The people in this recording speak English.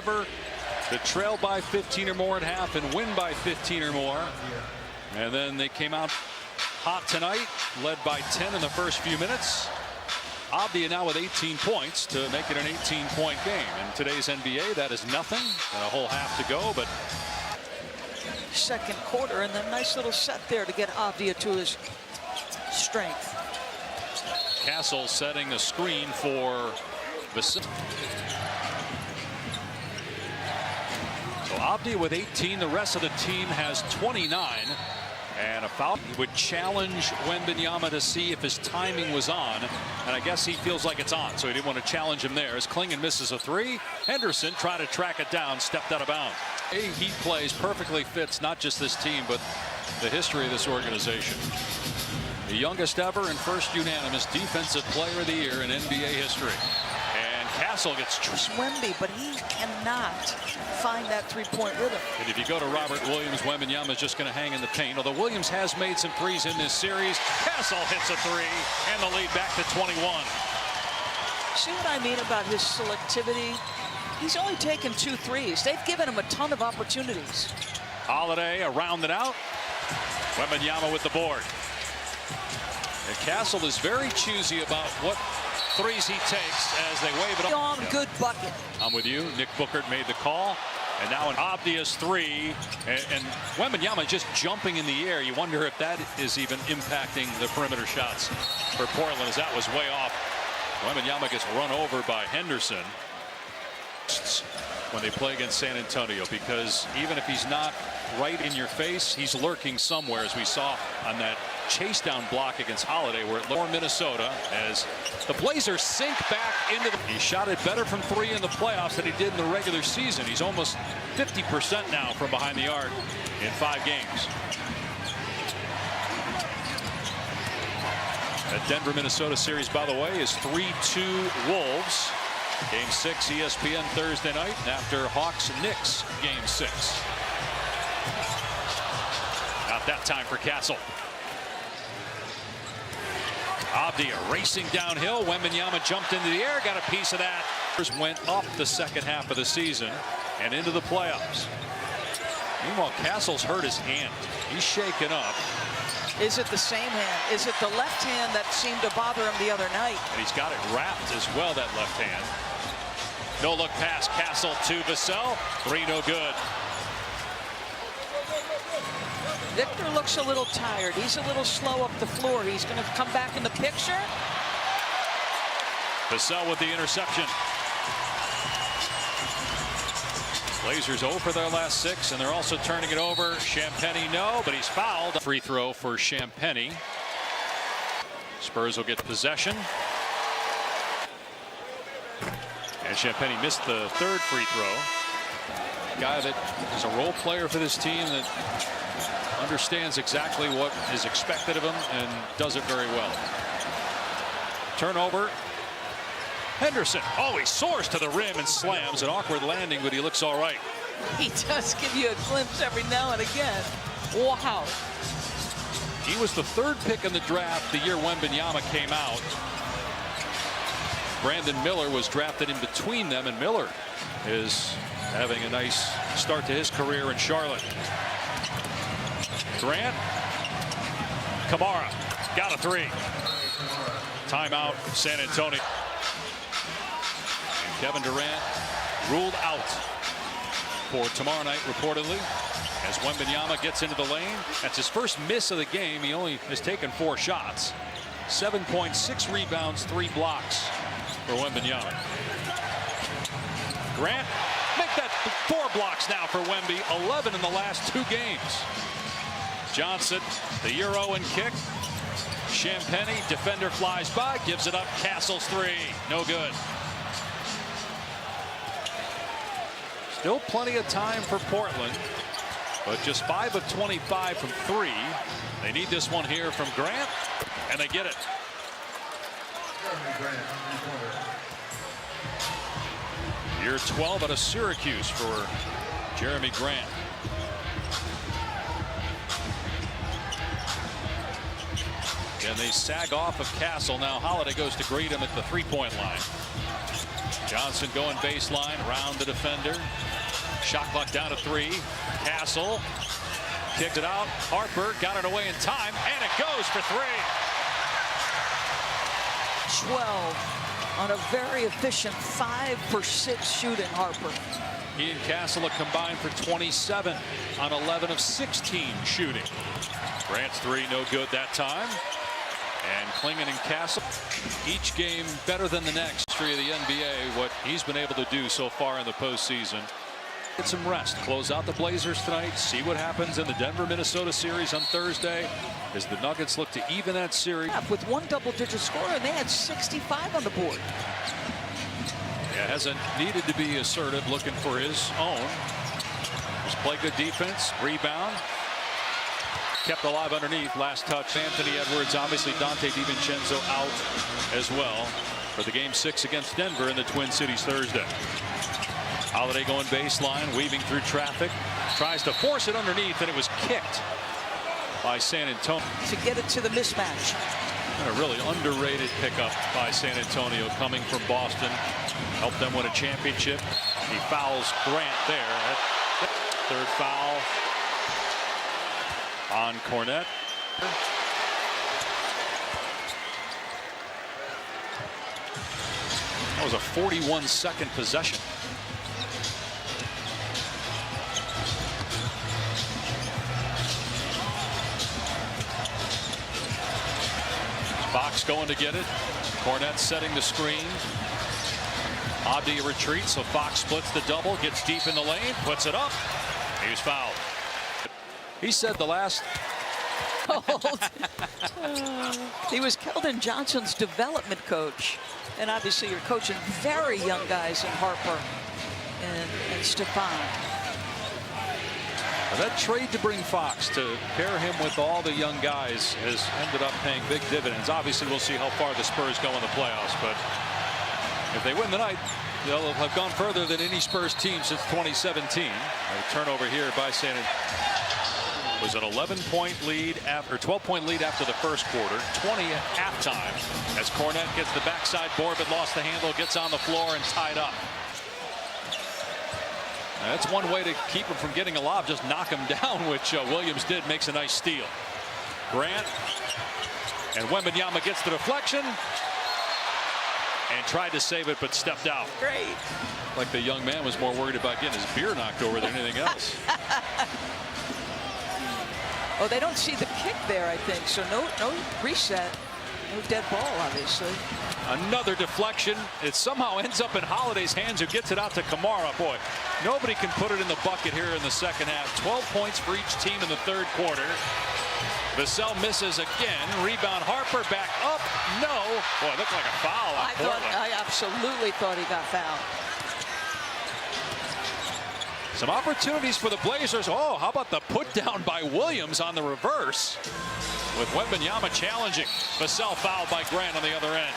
that trailed by 15 or more at half and win by 15 or more. And then they came out hot tonight, led by 10 in the first few minutes. Avdia now with 18 points to make it an 18-point game. In today's NBA, that is nothing, and a whole half to go. But second quarter, and then nice little set there to get Avdia to his strength. Castle setting a screen for Vasil. So Avdia with 18. The rest of the team has 29. And a foul. He would challenge Wembanyama to see if his timing was on. And I guess he feels like it's on, so he didn't want to challenge him there. As Klingon misses a three, Henderson tried to track it down, stepped out of bounds. He plays perfectly fits not just this team, but the history of this organization. The youngest ever and first unanimous Defensive Player of the Year in NBA history. And Castle gets Wemby, but he cannot find that three-point rhythm. And if you go to Robert Williams, Wembanyama is just going to hang in the paint. Although Williams has made some threes in this series. Castle hits a three, and the lead back to 21. See what I mean about his selectivity? He's only taken 2 threes. They've given him a ton of opportunities. Holiday around and out. Wembanyama with the board. And Castle is very choosy about what threes he takes as they wave it on. Good bucket. I'm with you. Nick Bookert made the call. And now an obvious three. And Wembanyama just jumping in the air. You wonder if that is even impacting the perimeter shots for Portland, as that was way off. Wembanyama gets run over by Henderson when they play against San Antonio, because even if he's not right in your face, he's lurking somewhere, as we saw on that chase down block against Holiday, where it looked for Minnesota as the Blazers sink back into the. He shot it better from 3 in the playoffs than he did in the regular season. He's almost 50% now from behind the arc in 5 games. That Denver-Minnesota series, by the way, is 3-2 Wolves. Game 6, ESPN Thursday night, after Hawks-Knicks Game 6. Not that time for Castle. Avdia racing downhill. Wembanyama jumped into the air, got a piece of that. Went up the second half of the season and into the playoffs. Meanwhile, Castle's hurt his hand. He's shaken up. Is it the same hand? Is it the left hand that seemed to bother him the other night? And he's got it wrapped as well, that left hand. No look pass. Castle to Vassell. 3 no good. Victor looks a little tired. He's a little slow up the floor. He's going to come back in the picture. Vassell with the interception. Blazers 0 for their last 6, and they're also turning it over. Champagnie, no, but he's fouled. Free throw for Champagnie. Spurs will get possession. And Champagnie missed the 3rd free throw. Guy that is a role player for this team, that understands exactly what is expected of him and does it very well. Turnover. Henderson. Oh, he soars to the rim and slams. An awkward landing, but he looks all right. He does give you a glimpse every now and again. Wow. He was the 3rd pick in the draft the year Wembanyama came out. Brandon Miller was drafted in between them, and Miller is having a nice start to his career in Charlotte. Grant. Kamara got a 3. Timeout, San Antonio. And Kevin Durant ruled out for tomorrow night, reportedly, as Wembanyama gets into the lane. That's his first miss of the game. He only has taken 4 shots. 7.6 rebounds, 3 blocks for Wembanyama. Grant, make that 4 blocks now for Wemby. 11 in the last 2 games. Johnson, the Euro and kick. Champagnie, defender flies by, gives it up. Castle's 3, no good. Still plenty of time for Portland, but just 5 of 25 from 3. They need this one here from Grant, and they get it. Year 12 out of Syracuse for Jeremy Grant. And they sag off of Castle. Now Holiday goes to greet him at the 3-point line. Johnson going baseline, round the defender. Shot clock down to 3. Castle kicked it out. Harper got it away in time, and it goes for 3. 12 on a very efficient 5 for 6 shooting. Harper. He and Castle combined for 27 on 11 of 16 shooting. Grant's 3 no good that time. And Klingon and Castle, each game better than the next. History of the NBA, what he's been able to do so far in the postseason. Get some rest, close out the Blazers tonight, see what happens in the Denver-Minnesota series on Thursday as the Nuggets look to even that series. With one double-digit scorer, and they had 65 on the board. Yeah, hasn't needed to be assertive, looking for his own. Just play good defense, rebound. Kept alive underneath, last touch. Anthony Edwards, obviously Dante DiVincenzo out as well for the game 6 against Denver in the Twin Cities Thursday. Holiday going baseline, weaving through traffic, tries to force it underneath, and it was kicked by San Antonio. To get it to the mismatch. And a really underrated pickup by San Antonio coming from Boston. Helped them win a championship. He fouls Grant there. Third foul on Cornette. That was a 41-second possession. Fox going to get it. Cornette setting the screen. Abdi retreats, so Fox splits the double, gets deep in the lane, puts it up. He was fouled. He said the last. He was Keldon Johnson's development coach. And obviously you're coaching very young guys in Harper and Stefan. That trade to bring Fox to pair him with all the young guys has ended up paying big dividends. Obviously, we'll see how far the Spurs go in the playoffs, but if they win tonight, they'll have gone further than any Spurs team since 2017. A turnover here by San Antonio. Was an 11-point lead after 12-point lead after the first quarter, 20 at halftime. As Cornette gets the backside board but lost the handle, gets on the floor and tied up. That's one way to keep him from getting a lob, just knock him down, which Williams did. Makes a nice steal. Grant and Wembanyama gets the deflection and tried to save it but stepped out. Great. Like the young man was more worried about getting his beer knocked over than anything else. Oh, they don't see the kick there, I think, so no reset. No dead ball, obviously. Another deflection. It somehow ends up in Holiday's hands, who gets it out to Kamara. Boy, nobody can put it in the bucket here in the second half. 12 points for each team in the third quarter. Vassell misses again. Rebound, Harper back up. No. Boy, it looked like a foul on Portland. I absolutely thought he got fouled. Some opportunities for the Blazers. Oh, how about the put down by Williams on the reverse? With Wembanyama challenging. Vassell fouled by Grant on the other end.